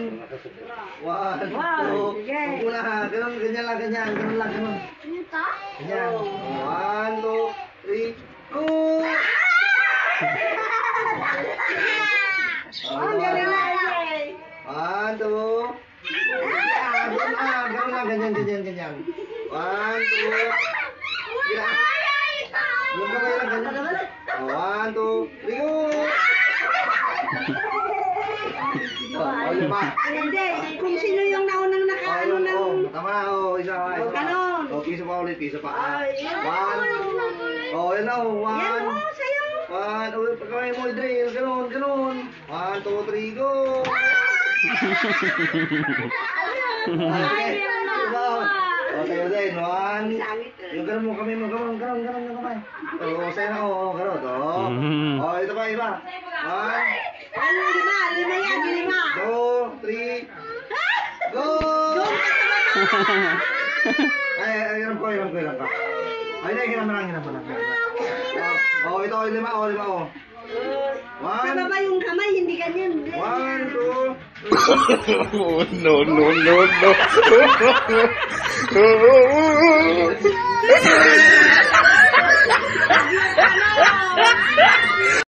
One, two. Huwag mo na. Ganun, ganyan lang, ganyan. Ganun lang, ganun. Ganyan. One, two, three, go! One, two. Ganun lang, ganyan, ganyan, ganyan. One, two. Yung kamay lang, ganyan. One, two, three, go! Hindi, kung sino yung naunang nakaano ng... Tama na, isa pa. Ganon. Piso pa ulit, piso pa. One. Yan na, one. Yan o, sa'yo. One, pagkamay mo, Idre, ganon, ganon. One, two, three, go! Sa'yo din, one. Yung ganon mo, kamay mo, ganon, ganon, ganon yung kamay. Sa'yo na, ganon, ito pa, iba. One. Lima yan, lima. Two, three, go! Ay, hiram ko. Ay, hiram mo lang. Ito, lima. One. Sa baba yung kamay, hindi ganyan. One, two. Oh, no.